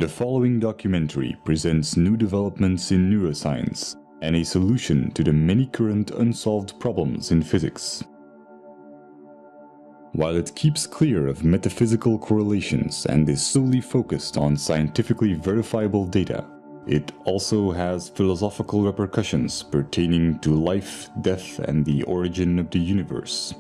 The following documentary presents new developments in neuroscience and a solution to the many current unsolved problems in physics. While it keeps clear of metaphysical correlations and is solely focused on scientifically verifiable data, it also has philosophical repercussions pertaining to life, death, and the origin of the universe.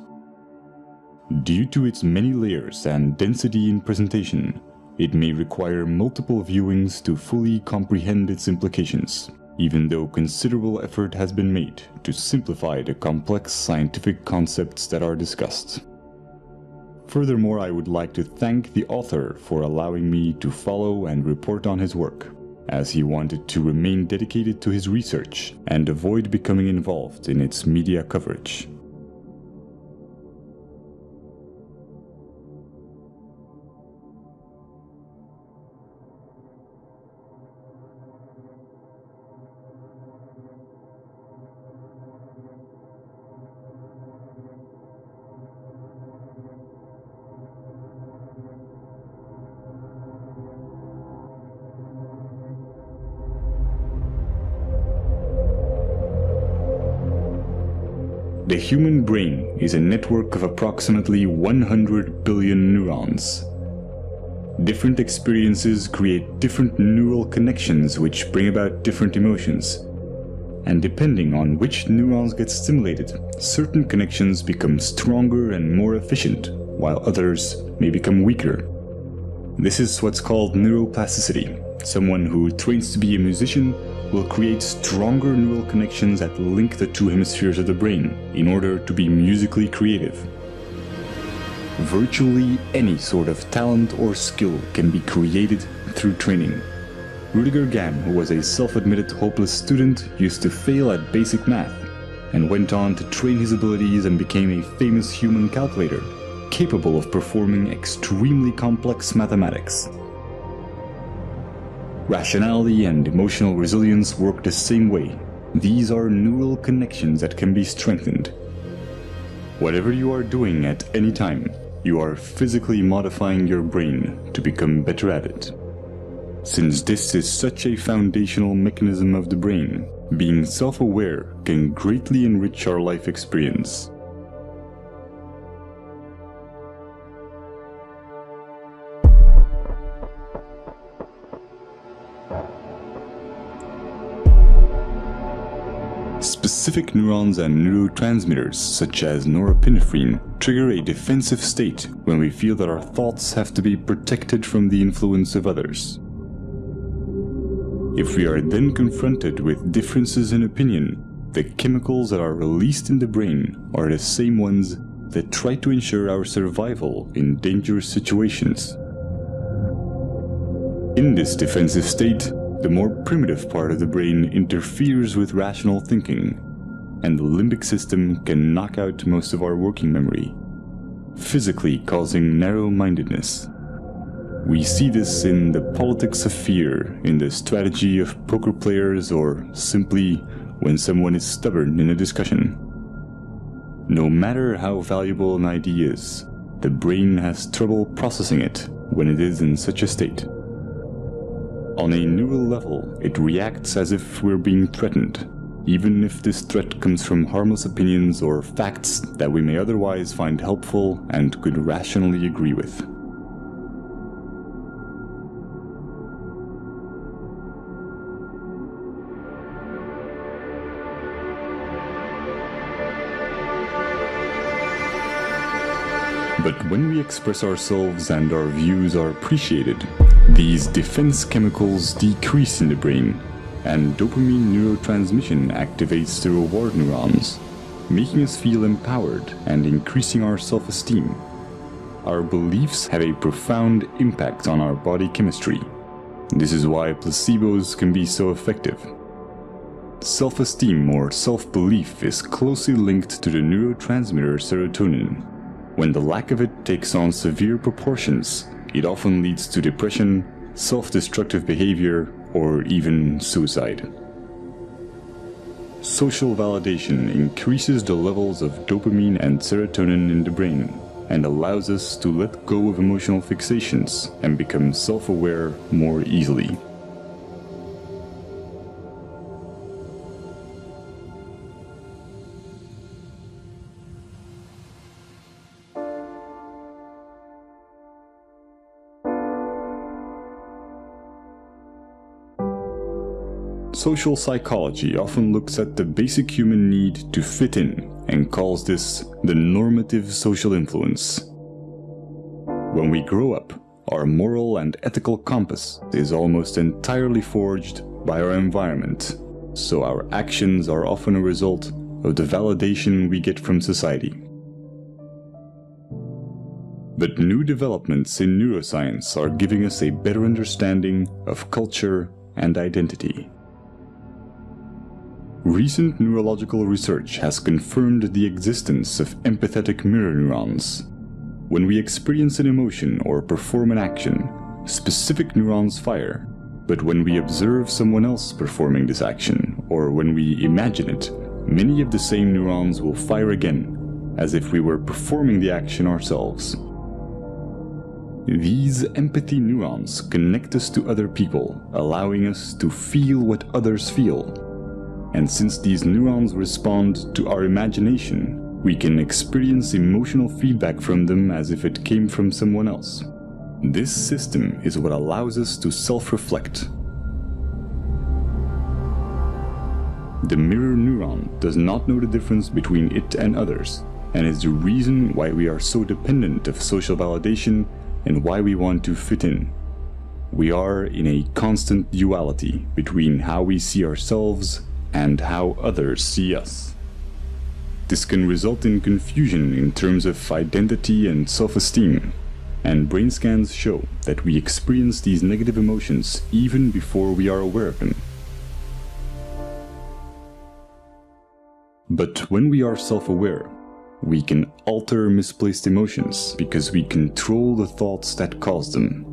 Due to its many layers and density in presentation, it may require multiple viewings to fully comprehend its implications, even though considerable effort has been made to simplify the complex scientific concepts that are discussed. Furthermore, I would like to thank the author for allowing me to follow and report on his work, as he wanted to remain dedicated to his research and avoid becoming involved in its media coverage. The human brain is a network of approximately 100 billion neurons. Different experiences create different neural connections which bring about different emotions. And depending on which neurons get stimulated, certain connections become stronger and more efficient, while others may become weaker. This is what's called neuroplasticity. Someone who trains to be a musician will create stronger neural connections that link the two hemispheres of the brain in order to be musically creative. Virtually any sort of talent or skill can be created through training. Rudiger Gamm, who was a self-admitted hopeless student, used to fail at basic math and went on to train his abilities and became a famous human calculator, capable of performing extremely complex mathematics. Rationality and emotional resilience work the same way. These are neural connections that can be strengthened. Whatever you are doing at any time, you are physically modifying your brain to become better at it. Since this is such a foundational mechanism of the brain, being self-aware can greatly enrich our life experience. Specific neurons and neurotransmitters, such as norepinephrine, trigger a defensive state when we feel that our thoughts have to be protected from the influence of others. If we are then confronted with differences in opinion, the chemicals that are released in the brain are the same ones that try to ensure our survival in dangerous situations. In this defensive state, the more primitive part of the brain interferes with rational thinking, and the limbic system can knock out most of our working memory, physically causing narrow-mindedness. We see this in the politics of fear, in the strategy of poker players, or simply when someone is stubborn in a discussion. No matter how valuable an idea is, the brain has trouble processing it when it is in such a state. On a neural level, it reacts as if we're being threatened, even if this threat comes from harmless opinions or facts that we may otherwise find helpful and could rationally agree with. But when we express ourselves and our views are appreciated, these defense chemicals decrease in the brain, and dopamine neurotransmission activates the reward neurons, making us feel empowered and increasing our self-esteem. Our beliefs have a profound impact on our body chemistry. This is why placebos can be so effective. Self-esteem or self-belief is closely linked to the neurotransmitter serotonin. When the lack of it takes on severe proportions, it often leads to depression, self-destructive behavior, or even suicide. Social validation increases the levels of dopamine and serotonin in the brain, and allows us to let go of emotional fixations and become self-aware more easily. Social psychology often looks at the basic human need to fit in and calls this the normative social influence. When we grow up, our moral and ethical compass is almost entirely forged by our environment, so our actions are often a result of the validation we get from society. But new developments in neuroscience are giving us a better understanding of culture and identity. Recent neurological research has confirmed the existence of empathetic mirror neurons. When we experience an emotion or perform an action, specific neurons fire. But when we observe someone else performing this action, or when we imagine it, many of the same neurons will fire again, as if we were performing the action ourselves. These empathy neurons connect us to other people, allowing us to feel what others feel. And since these neurons respond to our imagination, we can experience emotional feedback from them as if it came from someone else. This system is what allows us to self-reflect. The mirror neuron does not know the difference between it and others, and is the reason why we are so dependent of social validation and why we want to fit in. We are in a constant duality between how we see ourselves and how others see us. This can result in confusion in terms of identity and self-esteem, and brain scans show that we experience these negative emotions even before we are aware of them. But when we are self-aware, we can alter misplaced emotions because we control the thoughts that cause them.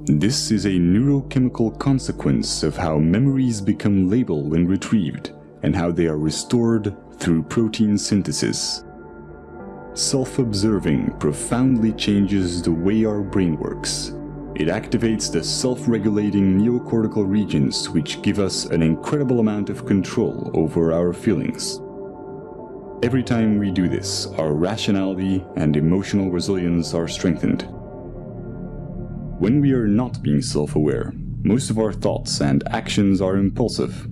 This is a neurochemical consequence of how memories become labeled when retrieved, and how they are restored through protein synthesis. Self-observing profoundly changes the way our brain works. It activates the self-regulating neocortical regions, which give us an incredible amount of control over our feelings. Every time we do this, our rationality and emotional resilience are strengthened. When we are not being self-aware, most of our thoughts and actions are impulsive.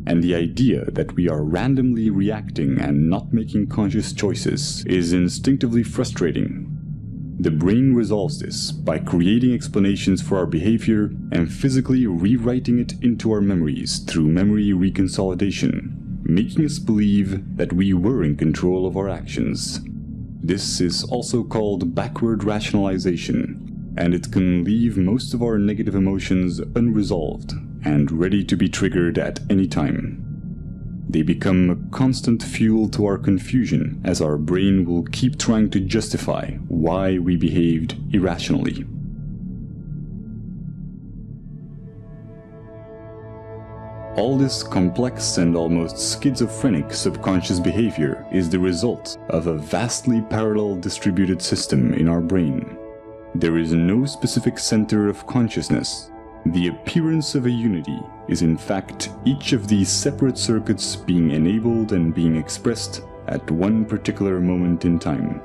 And the idea that we are randomly reacting and not making conscious choices is instinctively frustrating. The brain resolves this by creating explanations for our behavior and physically rewriting it into our memories through memory reconsolidation, making us believe that we were in control of our actions. This is also called backward rationalization, and it can leave most of our negative emotions unresolved and ready to be triggered at any time. They become a constant fuel to our confusion, as our brain will keep trying to justify why we behaved irrationally. All this complex and almost schizophrenic subconscious behavior is the result of a vastly parallel distributed system in our brain. There is no specific center of consciousness. The appearance of a unity is in fact each of these separate circuits being enabled and being expressed at one particular moment in time.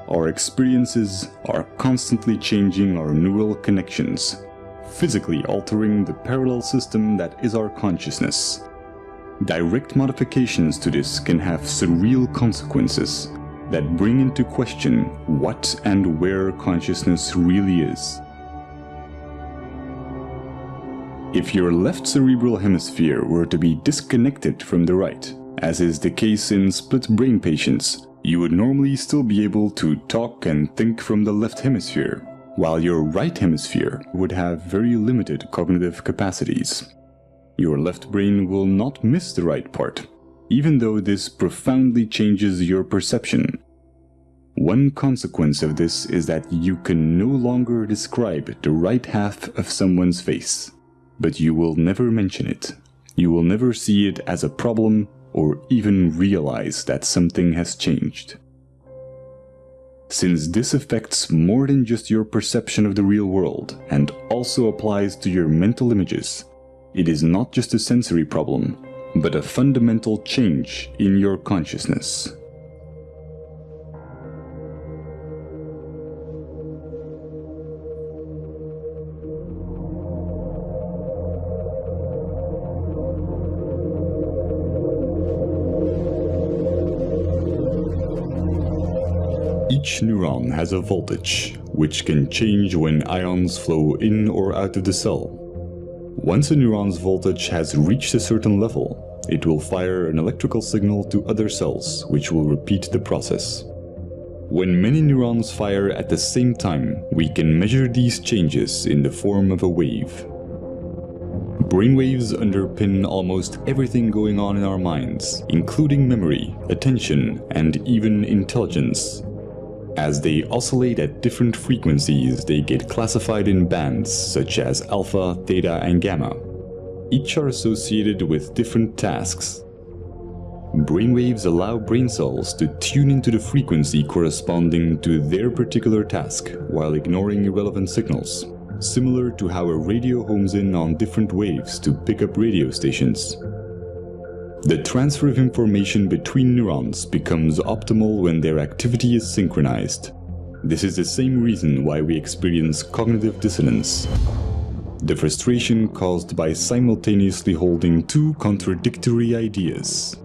Our experiences are constantly changing our neural connections, physically altering the parallel system that is our consciousness. Direct modifications to this can have surreal consequences that bring into question what and where consciousness really is. If your left cerebral hemisphere were to be disconnected from the right, as is the case in split brain patients, you would normally still be able to talk and think from the left hemisphere, while your right hemisphere would have very limited cognitive capacities. Your left brain will not miss the right part, even though this profoundly changes your perception. One consequence of this is that you can no longer describe the right half of someone's face, but you will never mention it. You will never see it as a problem or even realize that something has changed. since this affects more than just your perception of the real world and also applies to your mental images. It is not just a sensory problem, but a fundamental change in your consciousness. Each neuron has a voltage, which can change when ions flow in or out of the cell. Once a neuron's voltage has reached a certain level, it will fire an electrical signal to other cells, which will repeat the process. When many neurons fire at the same time, we can measure these changes in the form of a wave. Brainwaves underpin almost everything going on in our minds, including memory, attention, and even intelligence. As they oscillate at different frequencies, they get classified in bands such as alpha, theta, and gamma. Each are associated with different tasks. Brainwaves allow brain cells to tune into the frequency corresponding to their particular task while ignoring irrelevant signals, similar to how a radio homes in on different waves to pick up radio stations. The transfer of information between neurons becomes optimal when their activity is synchronized. This is the same reason why we experience cognitive dissonance, the frustration caused by simultaneously holding two contradictory ideas.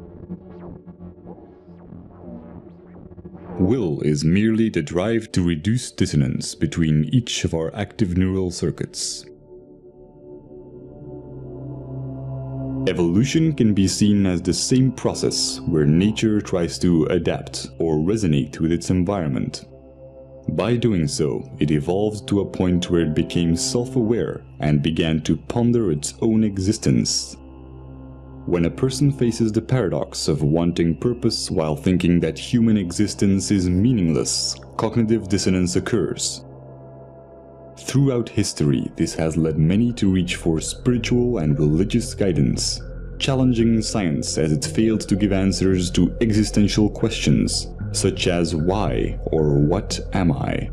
Will is merely the drive to reduce dissonance between each of our active neural circuits. Evolution can be seen as the same process where nature tries to adapt or resonate with its environment. By doing so, it evolved to a point where it became self-aware and began to ponder its own existence. When a person faces the paradox of wanting purpose while thinking that human existence is meaningless, cognitive dissonance occurs. Throughout history, this has led many to reach for spiritual and religious guidance, challenging science as it failed to give answers to existential questions, such as why or what am I?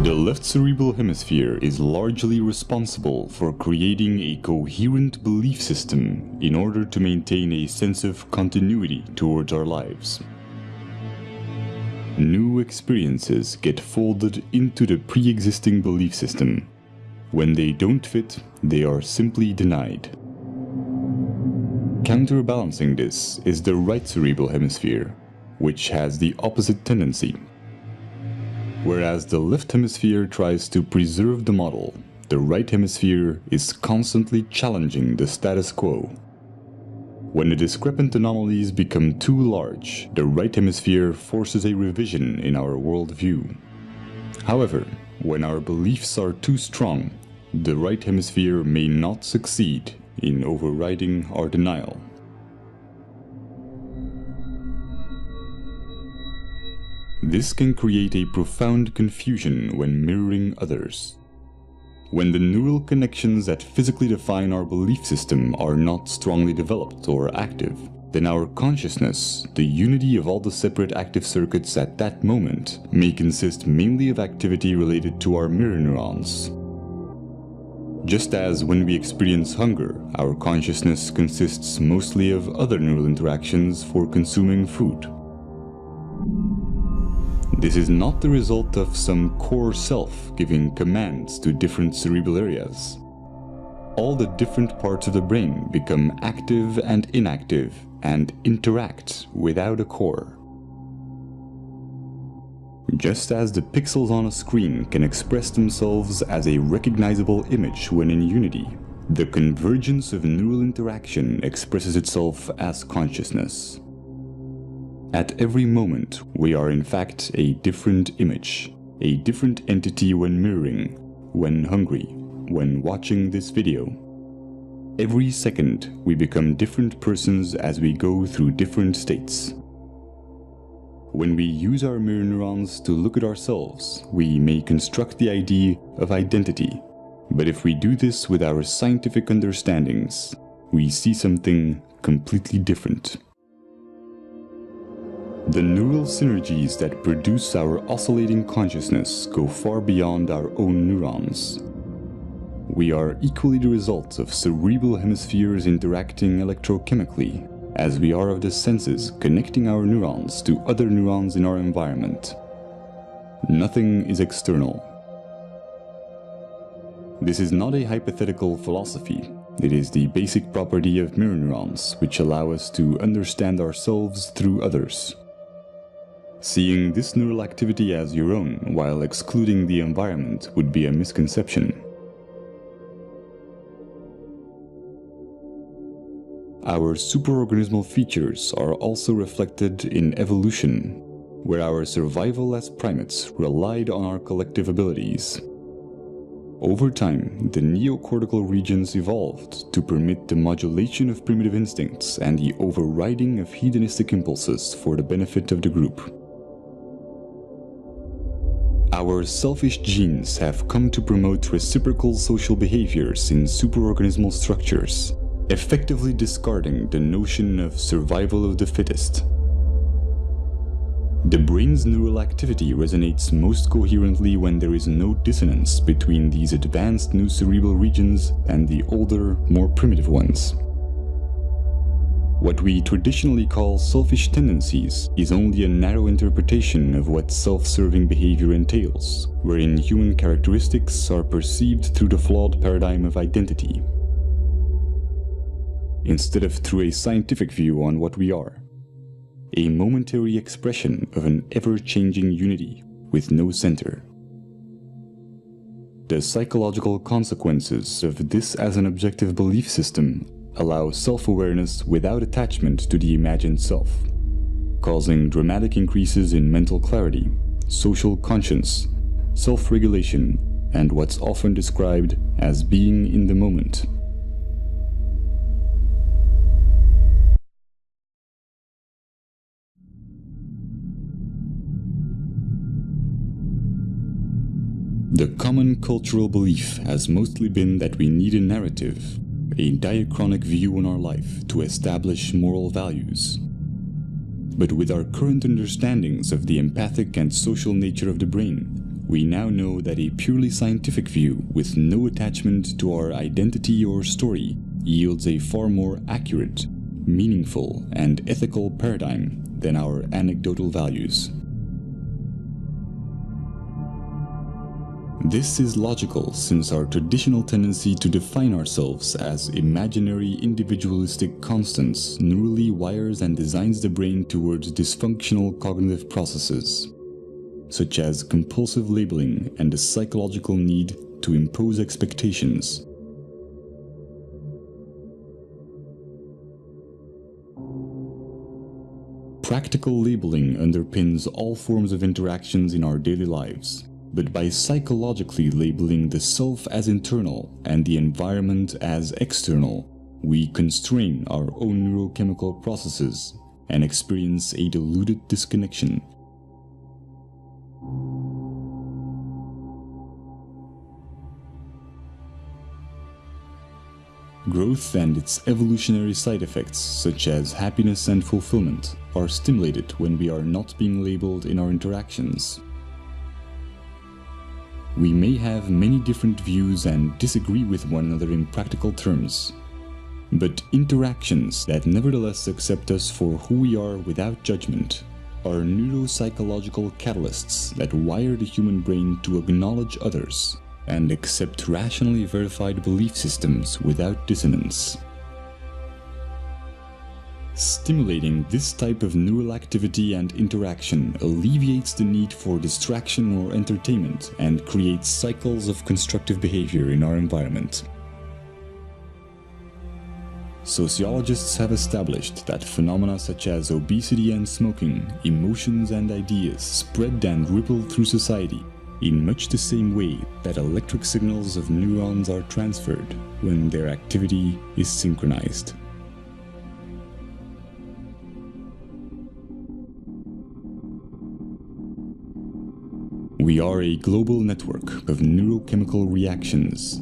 The left cerebral hemisphere is largely responsible for creating a coherent belief system in order to maintain a sense of continuity towards our lives. New experiences get folded into the pre-existing belief system. When they don't fit, they are simply denied. Counterbalancing this is the right cerebral hemisphere, which has the opposite tendency. Whereas the left hemisphere tries to preserve the model, the right hemisphere is constantly challenging the status quo. When the discrepant anomalies become too large, the right hemisphere forces a revision in our worldview. However, when our beliefs are too strong, the right hemisphere may not succeed in overriding our denial. This can create a profound confusion when mirroring others. When the neural connections that physically define our belief system are not strongly developed or active, then our consciousness, the unity of all the separate active circuits at that moment, may consist mainly of activity related to our mirror neurons. Just as when we experience hunger, our consciousness consists mostly of other neural interactions for consuming food. This is not the result of some core self giving commands to different cerebral areas. All the different parts of the brain become active and inactive and interact without a core. Just as the pixels on a screen can express themselves as a recognizable image when in unity, the convergence of neural interaction expresses itself as consciousness. At every moment, we are in fact a different image, a different entity when mirroring, when hungry, when watching this video. Every second, we become different persons as we go through different states. When we use our mirror neurons to look at ourselves, we may construct the idea of identity. But if we do this with our scientific understandings, we see something completely different. The neural synergies that produce our oscillating consciousness go far beyond our own neurons. We are equally the result of cerebral hemispheres interacting electrochemically, as we are of the senses connecting our neurons to other neurons in our environment. Nothing is external. This is not a hypothetical philosophy. It is the basic property of mirror neurons, which allow us to understand ourselves through others. Seeing this neural activity as your own while excluding the environment would be a misconception. Our superorganismal features are also reflected in evolution, where our survival as primates relied on our collective abilities. Over time, the neocortical regions evolved to permit the modulation of primitive instincts and the overriding of hedonistic impulses for the benefit of the group. Our selfish genes have come to promote reciprocal social behaviors in superorganismal structures, effectively discarding the notion of survival of the fittest. The brain's neural activity resonates most coherently when there is no dissonance between these advanced new cerebral regions and the older, more primitive ones. What we traditionally call selfish tendencies is only a narrow interpretation of what self-serving behavior entails, wherein human characteristics are perceived through the flawed paradigm of identity, instead of through a scientific view on what we are. A momentary expression of an ever-changing unity with no center. The psychological consequences of this as an objective belief system allow self-awareness without attachment to the imagined self, causing dramatic increases in mental clarity, social conscience, self-regulation, and what's often described as being in the moment. The common cultural belief has mostly been that we need a narrative, a diachronic view on our life to establish moral values. But with our current understandings of the empathic and social nature of the brain, we now know that a purely scientific view with no attachment to our identity or story yields a far more accurate, meaningful, and ethical paradigm than our anecdotal values. This is logical since our traditional tendency to define ourselves as imaginary individualistic constants neurally wires and designs the brain towards dysfunctional cognitive processes, such as compulsive labeling and the psychological need to impose expectations. Practical labeling underpins all forms of interactions in our daily lives. But by psychologically labeling the self as internal and the environment as external, we constrain our own neurochemical processes and experience a diluted disconnection. Growth and its evolutionary side effects, such as happiness and fulfillment, are stimulated when we are not being labeled in our interactions. We may have many different views and disagree with one another in practical terms, but interactions that nevertheless accept us for who we are without judgment are neuropsychological catalysts that wire the human brain to acknowledge others and accept rationally verified belief systems without dissonance. Stimulating this type of neural activity and interaction alleviates the need for distraction or entertainment and creates cycles of constructive behavior in our environment. Sociologists have established that phenomena such as obesity and smoking, emotions and ideas spread and ripple through society in much the same way that electric signals of neurons are transferred when their activity is synchronized. We are a global network of neurochemical reactions,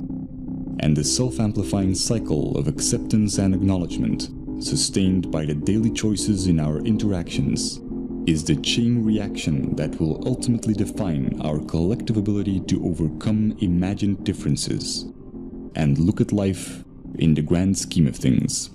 and the self-amplifying cycle of acceptance and acknowledgement, sustained by the daily choices in our interactions, is the chain reaction that will ultimately define our collective ability to overcome imagined differences and look at life in the grand scheme of things.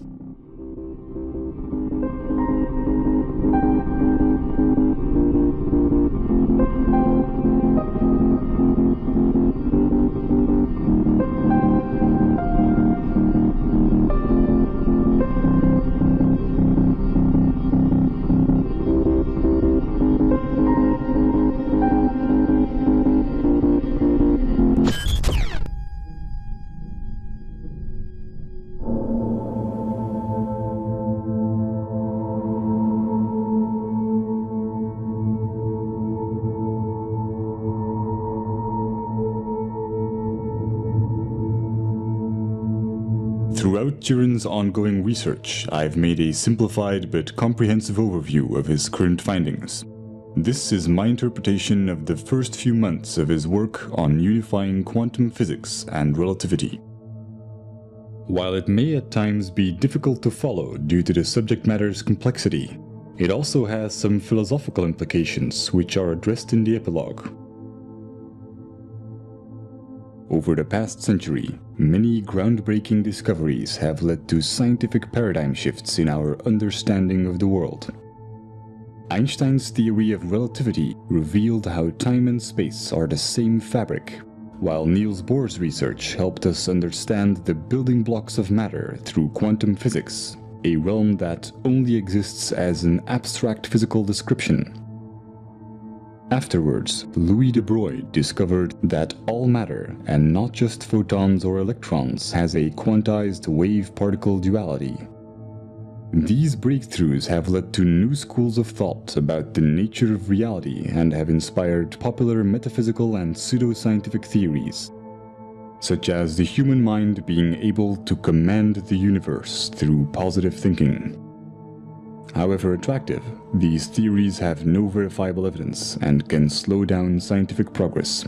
Throughout Turin's ongoing research, I've made a simplified but comprehensive overview of his current findings. This is my interpretation of the first few months of his work on unifying quantum physics and relativity. While it may at times be difficult to follow due to the subject matter's complexity, it also has some philosophical implications which are addressed in the epilogue. Over the past century, many groundbreaking discoveries have led to scientific paradigm shifts in our understanding of the world. Einstein's theory of relativity revealed how time and space are the same fabric, while Niels Bohr's research helped us understand the building blocks of matter through quantum physics, a realm that only exists as an abstract physical description. Afterwards, Louis de Broglie discovered that all matter, and not just photons or electrons, has a quantized wave-particle duality. These breakthroughs have led to new schools of thought about the nature of reality and have inspired popular metaphysical and pseudoscientific theories, such as the human mind being able to command the universe through positive thinking. However attractive, these theories have no verifiable evidence and can slow down scientific progress.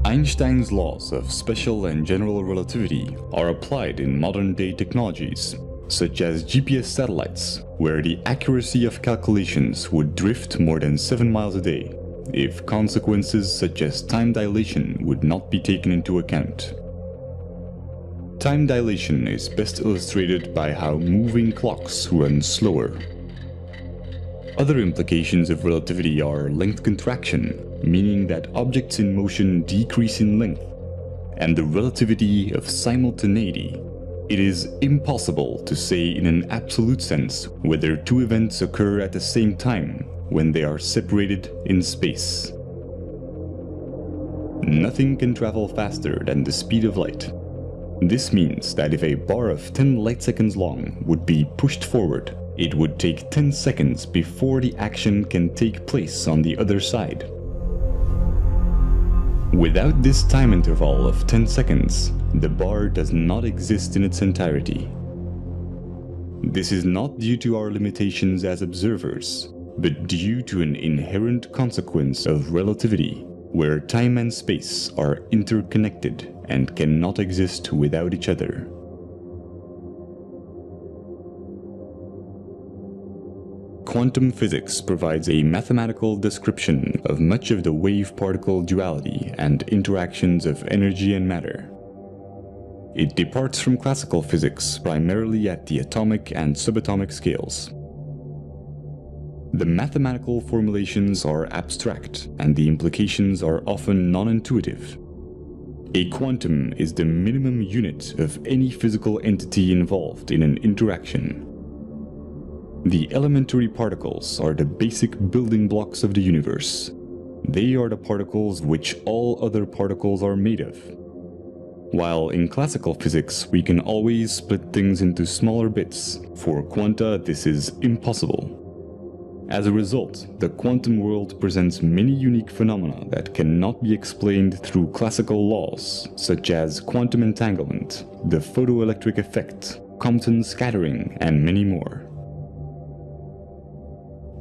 Einstein's laws of special and general relativity are applied in modern-day technologies, such as GPS satellites, where the accuracy of calculations would drift more than 7 miles a day, if consequences such as time dilation would not be taken into account. Time dilation is best illustrated by how moving clocks run slower. Other implications of relativity are length contraction, meaning that objects in motion decrease in length, and the relativity of simultaneity. It is impossible to say in an absolute sense whether two events occur at the same time when they are separated in space. Nothing can travel faster than the speed of light. This means that if a bar of 10 light seconds long would be pushed forward, it would take 10 seconds before the action can take place on the other side. Without this time interval of 10 seconds, the bar does not exist in its entirety. This is not due to our limitations as observers, but due to an inherent consequence of relativity, where time and space are interconnected and cannot exist without each other. Quantum physics provides a mathematical description of much of the wave-particle duality and interactions of energy and matter. It departs from classical physics primarily at the atomic and subatomic scales. The mathematical formulations are abstract, and the implications are often non-intuitive. A quantum is the minimum unit of any physical entity involved in an interaction. The elementary particles are the basic building blocks of the universe. They are the particles which all other particles are made of. While in classical physics, we can always split things into smaller bits, for quanta this is impossible. As a result, the quantum world presents many unique phenomena that cannot be explained through classical laws, such as quantum entanglement, the photoelectric effect, Compton scattering, and many more.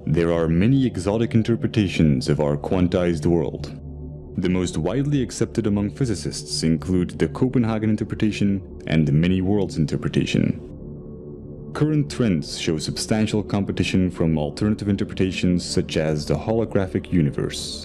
There are many exotic interpretations of our quantized world. The most widely accepted among physicists include the Copenhagen interpretation and the many worlds interpretation. Current trends show substantial competition from alternative interpretations such as the holographic universe.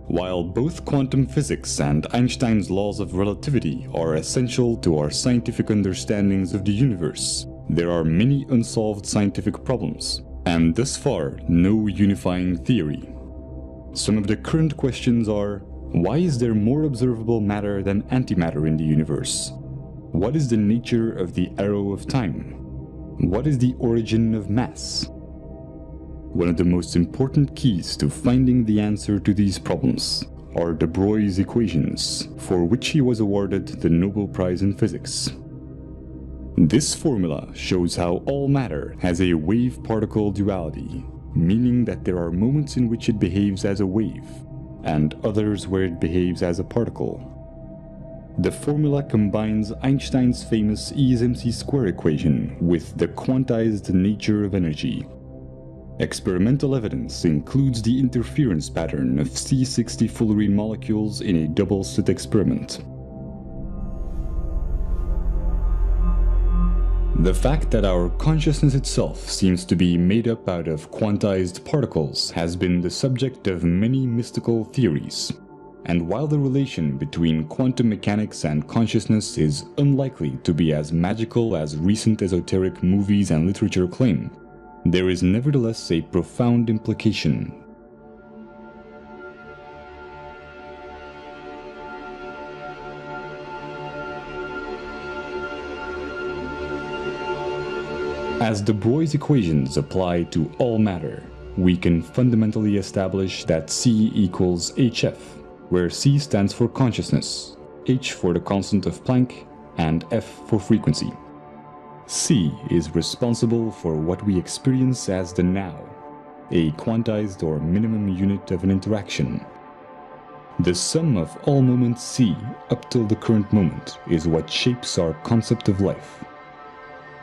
While both quantum physics and Einstein's laws of relativity are essential to our scientific understandings of the universe, there are many unsolved scientific problems, and thus far, no unifying theory. Some of the current questions are: why is there more observable matter than antimatter in the universe? What is the nature of the arrow of time? What is the origin of mass? One of the most important keys to finding the answer to these problems are de Broglie's equations, for which he was awarded the Nobel Prize in Physics. This formula shows how all matter has a wave-particle duality, meaning that there are moments in which it behaves as a wave, and others where it behaves as a particle. The formula combines Einstein's famous E is mc² equation with the quantized nature of energy. Experimental evidence includes the interference pattern of C60 fullerene molecules in a double-slit experiment. The fact that our consciousness itself seems to be made up out of quantized particles has been the subject of many mystical theories. And while the relation between quantum mechanics and consciousness is unlikely to be as magical as recent esoteric movies and literature claim, there is nevertheless a profound implication. As de Broglie's equations apply to all matter, we can fundamentally establish that C equals hf, where C stands for consciousness, h for the constant of Planck, and f for frequency. C is responsible for what we experience as the now, a quantized or minimum unit of an interaction. The sum of all moments C up till the current moment is what shapes our concept of life.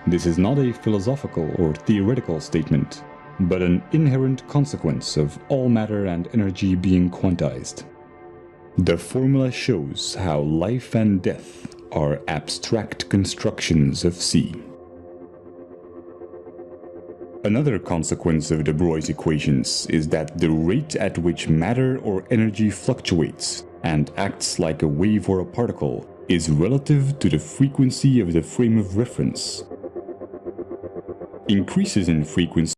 This is not a philosophical or theoretical statement, but an inherent consequence of all matter and energy being quantized. The formula shows how life and death are abstract constructions of C. Another consequence of de Broglie's equations is that the rate at which matter or energy fluctuates and acts like a wave or a particle is relative to the frequency of the frame of reference. Increases in frequency